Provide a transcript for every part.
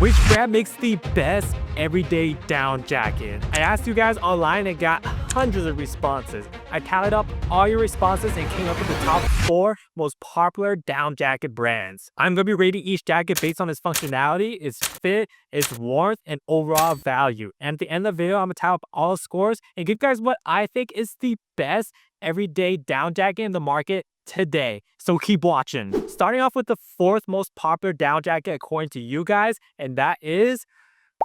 Which brand makes the best everyday down jacket? I asked you guys online and got hundreds of responses. I tallied up all your responses and came up with the top 4 most popular down jacket brands. I'm going to be rating each jacket based on its functionality, its fit, its warmth, and overall value. And at the end of the video, I'm going to tally up all the scores and give you guys what I think is the best everyday down jacket in the market today. So keep watching. Starting off with the 4th most popular down jacket according to you guys, and that is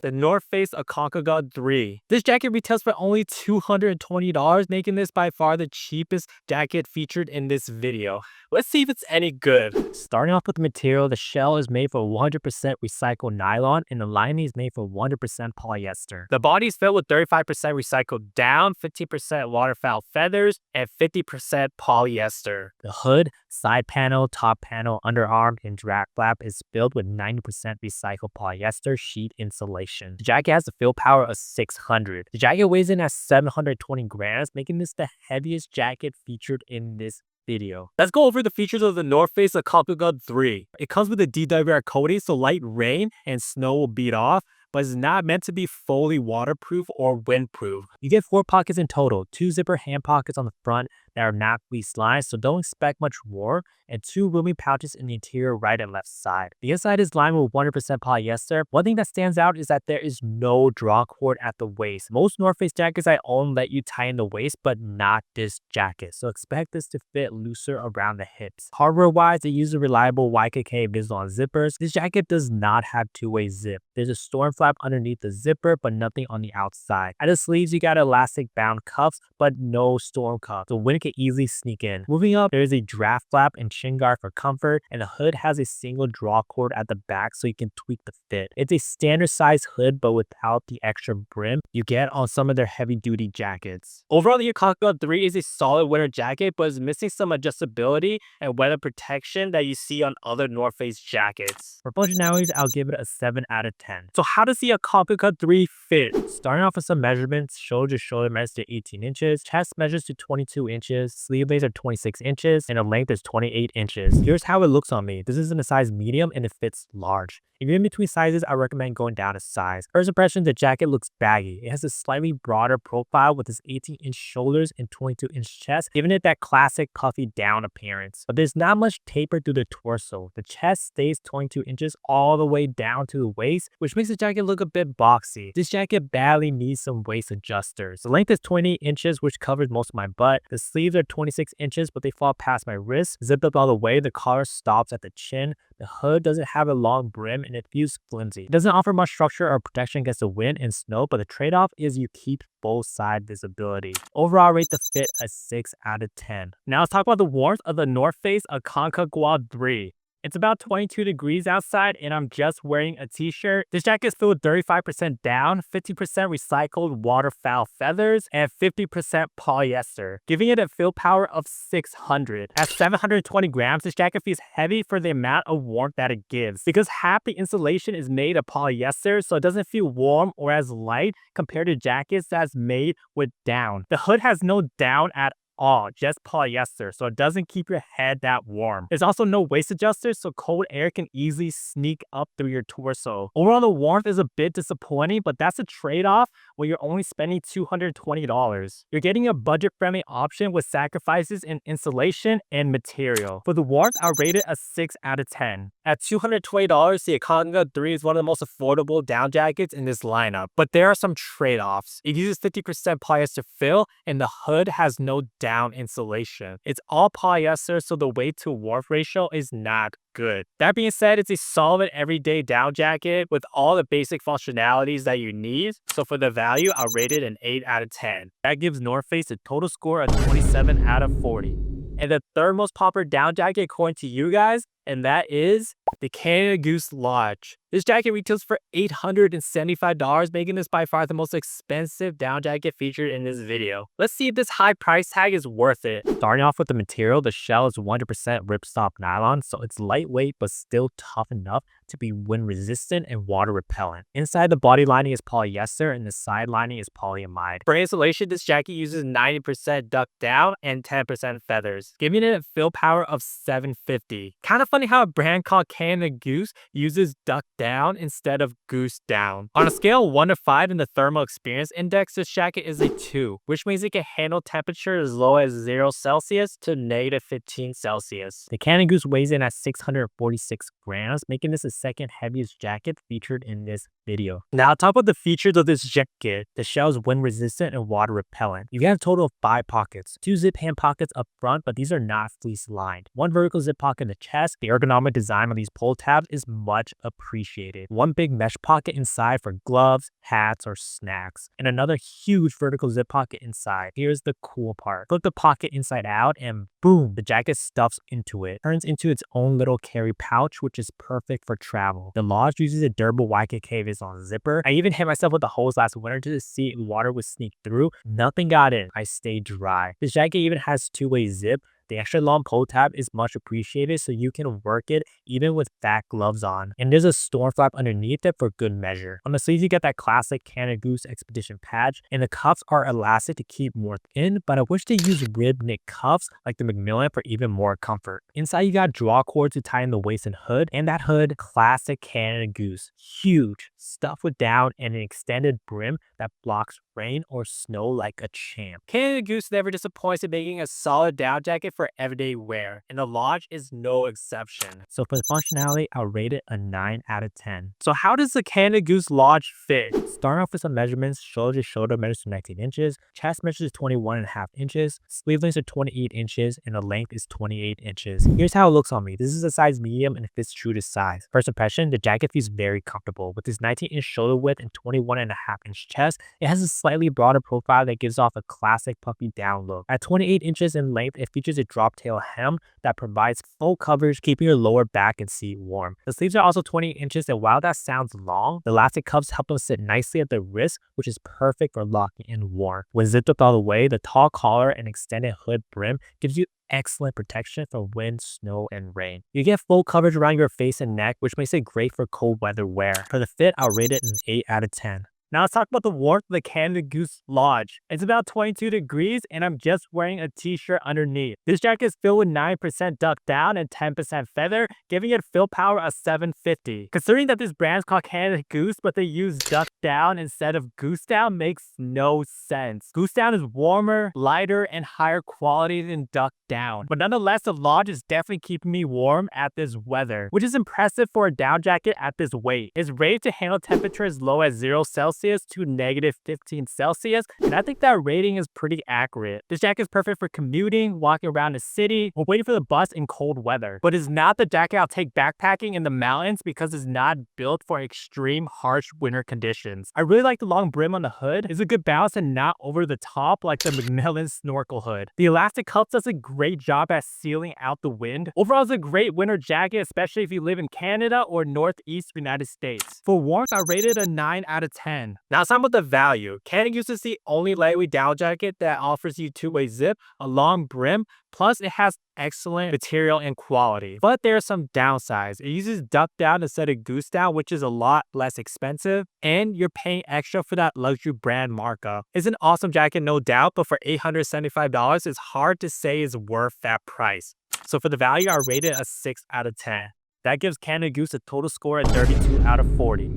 the North Face Aconcagua 3. This jacket retails for only $220, making this by far the cheapest jacket featured in this video. Let's see if it's any good. Starting off with the material, the shell is made for 100% recycled nylon and the lining is made for 100% polyester. The body is filled with 35% recycled down, 15% waterfowl feathers, and 50% polyester. The hood, side panel, top panel, underarm, and drag flap is filled with 90% recycled polyester sheet insulation. The jacket has a fill power of 600. The jacket weighs in at 720 grams, making this the heaviest jacket featured in this video. Let's go over the features of the North Face Aconcagua 3. It comes with a DWR coating, so light rain and snow will beat off, but it's not meant to be fully waterproof or windproof. You get 4 pockets in total, 2 zipper hand pockets on the front that are not fleece lined, so don't expect much war, and 2 roomy pouches in the interior right and left side. The inside is lined with 100% polyester. One thing that stands out is that there is no draw cord at the waist. Most North Face jackets I own let you tie in the waist, but not this jacket, so expect this to fit looser around the hips. Hardware wise, it uses a reliable YKK Vislon zippers. This jacket does not have two-way zip. There's a storm flap underneath the zipper, but nothing on the outside. At the sleeves, you got elastic bound cuffs, but no storm cuffs, so wind can easily sneak in. Moving up, there is a draft flap and chin guard for comfort, and the hood has a single draw cord at the back so you can tweak the fit. It's a standard size hood, but without the extra brim you get on some of their heavy duty jackets. Overall, the Aconcagua 3 is a solid winter jacket, but is missing some adjustability and weather protection that you see on other North Face jackets. For functionalities, I'll give it a 7 out of 10. So how does the Aconcagua 3 fit? Starting off with some measurements, shoulder to shoulder measures to 18 inches, chest measures to 22 inches, sleeve blades are 26 inches, and the length is 28 inches. Here's how it looks on me. This is in a size medium and it fits large. If you're in between sizes, I recommend going down a size. First impression, the jacket looks baggy. It has a slightly broader profile with its 18-inch shoulders and 22-inch chest, giving it that classic puffy down appearance. But there's not much taper through the torso. The chest stays 22 inches all the way down to the waist, which makes the jacket look a bit boxy. This jacket badly needs some waist adjusters. The length is 28 inches, which covers most of my butt. The sleeves are 26 inches, but they fall past my wrist. Zipped up all the way, the collar stops at the chin. The hood doesn't have a long brim and it feels flimsy. It doesn't offer much structure or protection against the wind and snow, but the trade-off is you keep full side visibility. Overall, I rate the fit a 6 out of 10. Now let's talk about the warmth of the North Face Aconcagua 3. It's about 22 degrees outside and I'm just wearing a t-shirt. This jacket is filled with 35% down, 50% recycled waterfowl feathers, and 50% polyester, giving it a fill power of 600. At 720 grams, this jacket feels heavy for the amount of warmth that it gives. Because half the insulation is made of polyester, so it doesn't feel warm or as light compared to jackets that's made with down. The hood has no down at all, just polyester, so it doesn't keep your head that warm. There's also no waist adjuster, so cold air can easily sneak up through your torso. Overall, the warmth is a bit disappointing, but that's a trade-off when you're only spending $220. You're getting a budget-friendly option with sacrifices in insulation and material. For the warmth, I'll rate it a 6 out of 10. At $220, the Aconcagua 3 is one of the most affordable down jackets in this lineup, but there are some trade-offs. It uses 50% polyester fill, and the hood has no down insulation. It's all polyester, so the weight to warmth ratio is not good. That being said, it's a solid everyday down jacket with all the basic functionalities that you need. So for the value, I'll rate it an 8 out of 10. That gives North Face a total score of 27 out of 40. And the 3rd most popular down jacket according to you guys, and that is the Canada Goose Lodge. This jacket retails for $875, making this by far the most expensive down jacket featured in this video. Let's see if this high price tag is worth it. Starting off with the material, the shell is 100% ripstop nylon, so it's lightweight but still tough enough to be wind resistant and water repellent. Inside, the body lining is polyester and the side lining is polyamide. For insulation, this jacket uses 90% duck down and 10% feathers, giving it a fill power of 750. Kind of funny funny how a brand called Canada Goose uses duck down instead of goose down. On a scale of 1 to 5 in the thermal experience index, this jacket is a 2, which means it can handle temperature as low as 0 Celsius to negative 15 Celsius. The Canada Goose weighs in at 646 grams, making this the second heaviest jacket featured in this video. Now, talk about the features of this jacket. The shell is wind resistant and water repellent. You get a total of 5 pockets, 2 zip hand pockets up front, but these are not fleece lined. 1 vertical zip pocket in the chest. The ergonomic design on these pull tabs is much appreciated. 1 big mesh pocket inside for gloves, hats, or snacks, and another huge vertical zip pocket inside. Here's the cool part. Flip the pocket inside out and boom, the jacket stuffs into it. Turns into its own little carry pouch, which is perfect for travel. The Lodge uses a durable YKK Vison zipper. I even hit myself with the hose last winter to see if water would sneak through. Nothing got in. I stayed dry. This jacket even has 2-way zip. The extra long pull tab is much appreciated, so you can work it even with fat gloves on. And there's a storm flap underneath it for good measure. On the sleeves, you get that classic Canada Goose Expedition patch, and the cuffs are elastic to keep warmth in, but I wish they used rib knit cuffs like the Macmillan for even more comfort. Inside, you got draw cords to tie in the waist and hood, and that hood, classic Canada Goose. Huge, stuffed with down and an extended brim that blocks rain or snow like a champ. Canada Goose never disappoints in making a solid down jacket for everyday wear, and the Lodge is no exception. So for the functionality, I'll rate it a 9 out of 10. So how does the Canada Goose Lodge fit? Starting off with some measurements, shoulder to shoulder measures to 19 inches, chest measures 21.5 inches, sleeve lengths are 28 inches, and the length is 28 inches. Here's how it looks on me. This is a size medium and it fits true to size. First impression, the jacket feels very comfortable. With this 19-inch shoulder width and 21.5-inch chest, it has a slightly broader profile that gives off a classic puffy down look. At 28 inches in length, it features a drop tail hem that provides full coverage, keeping your lower back and seat warm. The sleeves are also 20 inches, and while that sounds long, the elastic cuffs help them sit nicely at the wrist, which is perfect for locking in warm. When zipped up all the way, the tall collar and extended hood brim gives you excellent protection from wind, snow, and rain. You get full coverage around your face and neck, which makes it great for cold weather wear. For the fit, I'll rate it an 8 out of 10. Now let's talk about the warmth of the Canada Goose Lodge. It's about 22 degrees and I'm just wearing a t-shirt underneath. This jacket is filled with 9% duck down and 10% feather, giving it fill power of 750. Considering that this brand is called Canada Goose, but they use duck down instead of goose down makes no sense. Goose down is warmer, lighter, and higher quality than duck down. But nonetheless, the Lodge is definitely keeping me warm at this weather, which is impressive for a down jacket at this weight. It's rated to handle temperatures as low as 0 Celsius to negative 15 Celsius, and I think that rating is pretty accurate. This jacket is perfect for commuting, walking around the city, or waiting for the bus in cold weather. But it's not the jacket I'll take backpacking in the mountains because it's not built for extreme harsh winter conditions. I really like the long brim on the hood. It's a good balance and not over the top like the Macmillan snorkel hood. The elastic cuff does a great job at sealing out the wind. Overall, it's a great winter jacket, especially if you live in Canada or Northeast United States. For warmth, I rated a 9 out of 10. Now it's time about the value. Canada Goose is the only lightweight down jacket that offers you 2-way zip, a long brim, plus it has excellent material and quality. But there are some downsides. It uses duck down instead of goose down, which is a lot less expensive, and you're paying extra for that luxury brand markup. It's an awesome jacket, no doubt, but for $875, it's hard to say it's worth that price. So for the value, I rated a 6 out of 10. That gives Canada Goose a total score at 32 out of 40.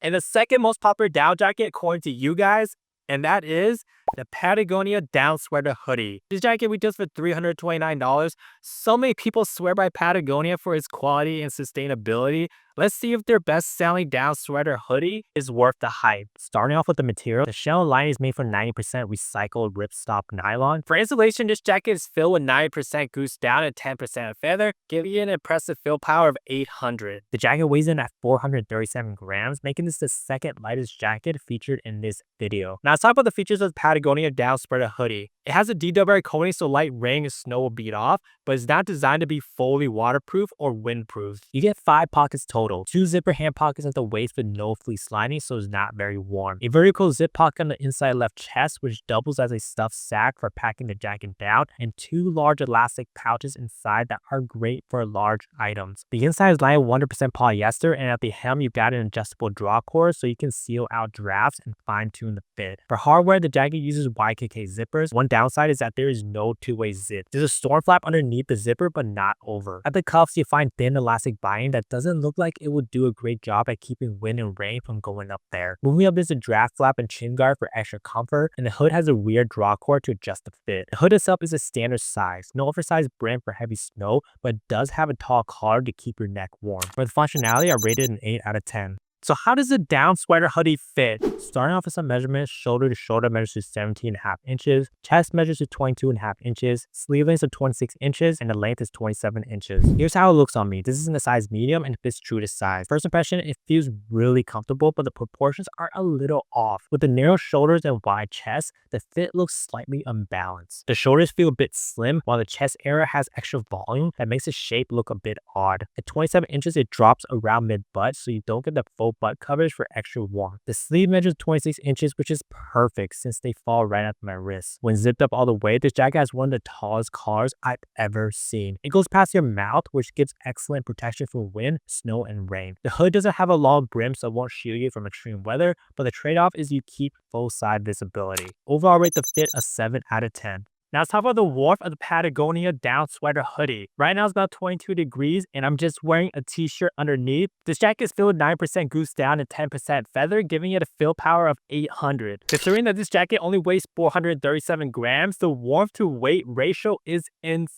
And the second most popular down jacket according to you guys, and that is the Patagonia down sweater hoodie. This jacket retails for $329. So many people swear by Patagonia for its quality and sustainability. Let's see if their best-selling down sweater hoodie is worth the hype. Starting off with the material, the shell lining is made from 90% recycled ripstop nylon. For insulation, this jacket is filled with 90% goose down and 10% feather, giving it an impressive fill power of 800. The jacket weighs in at 437 grams, making this the second lightest jacket featured in this video. Now let's talk about the features of the Patagonia down sweater hoodie. It has a DWR coating so light rain and snow will beat off, but it's not designed to be fully waterproof or windproof. You get 5 pockets total. total. 2 zipper hand pockets at the waist with no fleece lining, so it's not very warm. A vertical zip pocket on the inside left chest, which doubles as a stuffed sack for packing the jacket down, and 2 large elastic pouches inside that are great for large items. The inside is lined 100% polyester, and at the hem you got an adjustable draw cord so you can seal out drafts and fine-tune the fit. For hardware, the jacket uses YKK zippers. One downside is that there is no two-way zip. There's a storm flap underneath the zipper but not over. At the cuffs, you find thin elastic binding that doesn't look like it would do a great job at keeping wind and rain from going up there. Moving up is a draft flap and chin guard for extra comfort, and the hood has a rear draw cord to adjust the fit. The hood itself is a standard size, no oversized brim for heavy snow, but does have a tall collar to keep your neck warm. For the functionality, I rated an 8 out of 10. So how does a down sweater hoodie fit? Starting off with some measurements, shoulder to shoulder measures to 17.5 inches, chest measures to 22.5 inches, sleeve length is 26 inches, and the length is 27 inches. Here's how it looks on me. This is in a size medium and it fits true to size. First impression, it feels really comfortable, but the proportions are a little off. With the narrow shoulders and wide chest, the fit looks slightly unbalanced. The shoulders feel a bit slim, while the chest area has extra volume that makes the shape look a bit odd. At 27 inches, it drops around mid-butt, so you don't get the full butt coverage for extra warmth. The sleeve measures 26 inches, which is perfect since they fall right at my wrist. When zipped up all the way, this jacket has one of the tallest collars I've ever seen. It goes past your mouth, which gives excellent protection from wind, snow, and rain. The hood doesn't have a long brim, so it won't shield you from extreme weather, but the trade-off is you keep full side visibility. Overall, rate the fit a 7 out of 10. Now let's talk about the warmth of the Patagonia down sweater hoodie. Right now it's about 22 degrees and I'm just wearing a t-shirt underneath. This jacket is filled with 9% goose down and 10% feather, giving it a fill power of 800. Considering that this jacket only weighs 437 grams, the warmth to weight ratio is insane.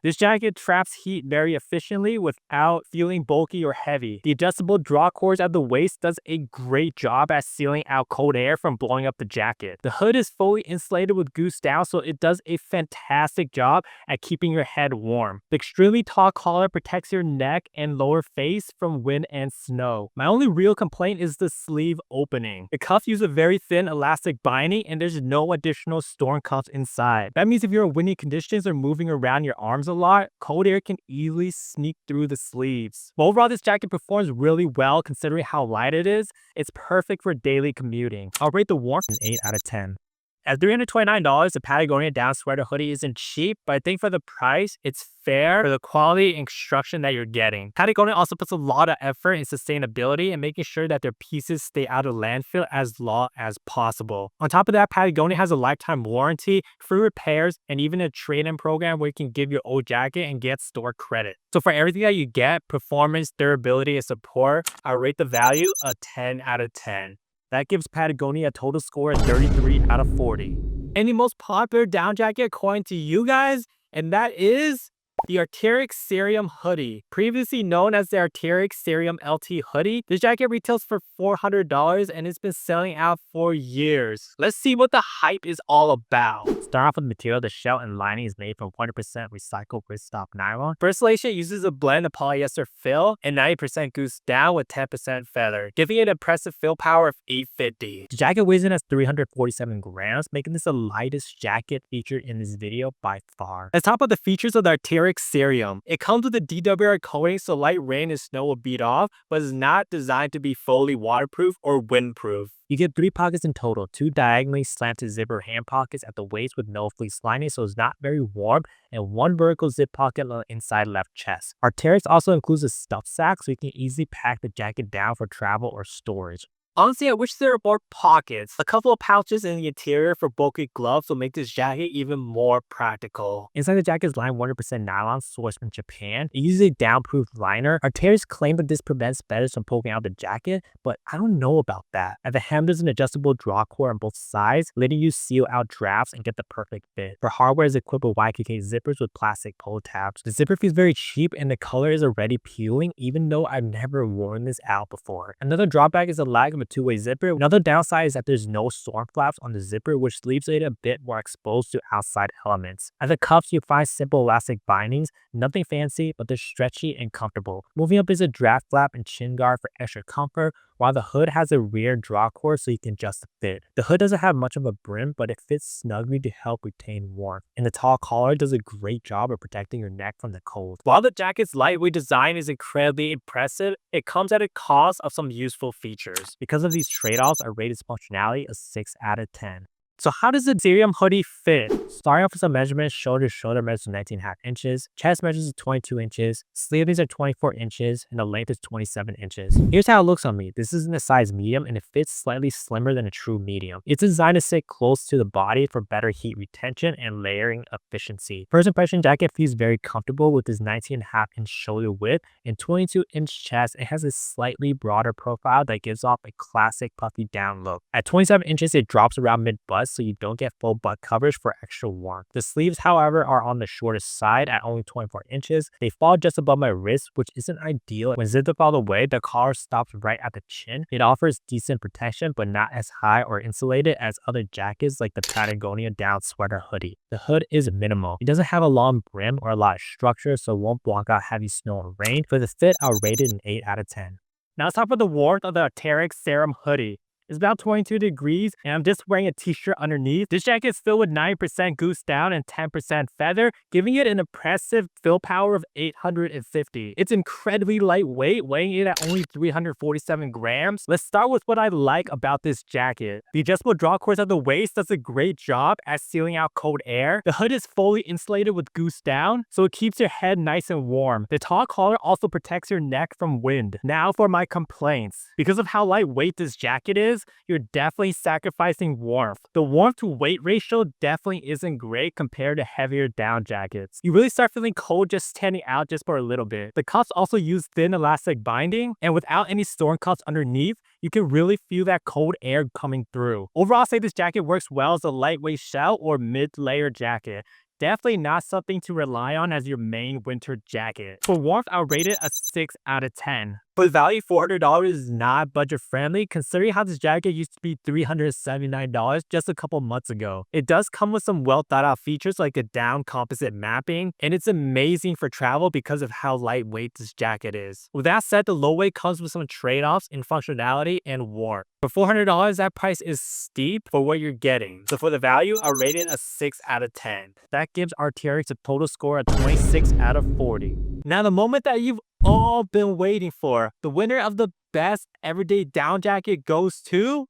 This jacket traps heat very efficiently without feeling bulky or heavy. The adjustable draw cords at the waist does a great job at sealing out cold air from blowing up the jacket. The hood is fully insulated with goose down, so it does a fantastic job at keeping your head warm. The extremely tall collar protects your neck and lower face from wind and snow. My only real complaint is the sleeve opening. The cuffs use a very thin elastic binding and there's no additional storm cuffs inside. That means if you're in windy conditions or moving around your arms a lot, cold air can easily sneak through the sleeves. But overall, this jacket performs really well considering how light it is. It's perfect for daily commuting. I'll rate the warmth an 8 out of 10. At $329, the Patagonia down sweater hoodie isn't cheap, but I think for the price, it's fair for the quality and construction that you're getting. Patagonia also puts a lot of effort in sustainability and making sure that their pieces stay out of landfill as long as possible. On top of that, Patagonia has a lifetime warranty, free repairs, and even a trade-in program where you can give your old jacket and get store credit. So for everything that you get, performance, durability, and support, I rate the value a 10 out of 10. That gives Patagonia a total score of 33 out of 40. And the most popular down jacket according to you guys, and that is the Arcteryx Cerium hoodie. Previously known as the Arcteryx Cerium LT hoodie, this jacket retails for $400 and it's been selling out for years. Let's see what the hype is all about. Start off with the material. The shell and lining is made from 100% recycled gritstop nylon. For insulation, it uses a blend of polyester fill and 90% goose down with 10% feather, giving it an impressive fill power of 850. The jacket weighs in at 347 grams, making this the lightest jacket featured in this video by far. Let's talk about the features of the Arcteryx Cerium. It comes with a DWR coating so light rain and snow will beat off, but is not designed to be fully waterproof or windproof. You get 3 pockets in total, 2 diagonally slanted zipper hand pockets at the waist with no fleece lining so it's not very warm, and 1 vertical zip pocket on the inside left chest. Arcteryx also includes a stuff sack so you can easily pack the jacket down for travel or storage. Honestly, I wish there were more pockets. A couple of pouches in the interior for bulky gloves will make this jacket even more practical. Inside the jacket is lined 100% nylon sourced from Japan. It uses a downproof liner. Arcteryx claims that this prevents feathers from poking out the jacket, but I don't know about that. At the hem, there's an adjustable draw cord on both sides, letting you seal out drafts and get the perfect fit. For hardware, is equipped with YKK zippers with plastic pull tabs. The zipper feels very cheap and the color is already peeling, even though I've never worn this out before. Another drawback is the lack of of a two-way zipper. Another downside is that there's no storm flaps on the zipper, which leaves it a bit more exposed to outside elements. At the cuffs, you find simple elastic bindings, nothing fancy, but they're stretchy and comfortable. Moving up is a draft flap and chin guard for extra comfort, while the hood has a rear draw cord so you can adjust the fit. The hood doesn't have much of a brim, but it fits snugly to help retain warmth. And the tall collar does a great job of protecting your neck from the cold. While the jacket's lightweight design is incredibly impressive, it comes at a cost of some useful features. Because of these trade-offs, I rate its functionality a 6 out of 10. So how does the Cerium hoodie fit? Starting off with some measurements, shoulder to shoulder measures 19.5 inches, chest measures 22 inches, sleeves are 24 inches, and the length is 27 inches. Here's how it looks on me. This is in a size medium and it fits slightly slimmer than a true medium. It's designed to sit close to the body for better heat retention and layering efficiency. First impression, jacket feels very comfortable with this 19.5 inch shoulder width and 22 inch chest. It has a slightly broader profile that gives off a classic puffy down look. At 27 inches, it drops around mid-bust, so you don't get full butt coverage for extra warmth. The sleeves, however, are on the shortest side at only 24 inches. They fall just above my wrist, which isn't ideal. When zipped up all the way, the collar stops right at the chin. It offers decent protection, but not as high or insulated as other jackets like the Patagonia down sweater hoodie. The hood is minimal. It doesn't have a long brim or a lot of structure, so it won't block out heavy snow and rain. For the fit, I'll rate it an 8 out of 10. Now let's talk about the warmth of the Arcteryx Cerium hoodie. It's about 22 degrees and I'm just wearing a t-shirt underneath. This jacket is filled with 9% goose down and 10% feather, giving it an impressive fill power of 850. It's incredibly lightweight, weighing it at only 347 grams. Let's start with what I like about this jacket. The adjustable draw cords at the waist does a great job at sealing out cold air. The hood is fully insulated with goose down, so it keeps your head nice and warm. The tall collar also protects your neck from wind. Now for my complaints. Because of how lightweight this jacket is, you're definitely sacrificing warmth. The warmth to weight ratio definitely isn't great compared to heavier down jackets. You really start feeling cold just standing out just for a little bit. The cuffs also use thin elastic binding, and without any storm cuffs underneath, you can really feel that cold air coming through. Overall, I'll say this jacket works well as a lightweight shell or mid-layer jacket. Definitely not something to rely on as your main winter jacket. For warmth, I'll rate it a 6 out of 10. For the value, $400 is not budget friendly considering how this jacket used to be $379 just a couple months ago. It does come with some well thought out features like a down composite mapping, and it's amazing for travel because of how lightweight this jacket is. With that said, the low weight comes with some trade-offs in functionality and warmth. For $400, that price is steep for what you're getting. So for the value, I'll rate it a 6 out of 10. That gives Arcteryx a total score of 26 out of 40. Now the moment that you've all been waiting for, the winner of the best everyday down jacket goes to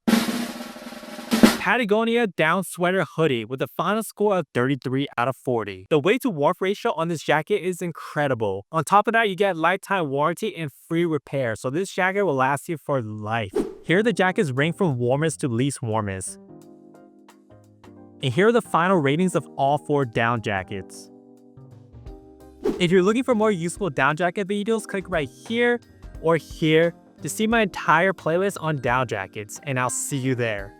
Patagonia down sweater hoodie with a final score of 33 out of 40. The weight to warmth ratio on this jacket is incredible. On top of that, you get lifetime warranty and free repair, so this jacket will last you for life. Here are the jackets ranked from warmest to least warmest. And here are the final ratings of all 4 down jackets. If you're looking for more useful down jacket videos, click right here or here to see my entire playlist on down jackets, and I'll see you there.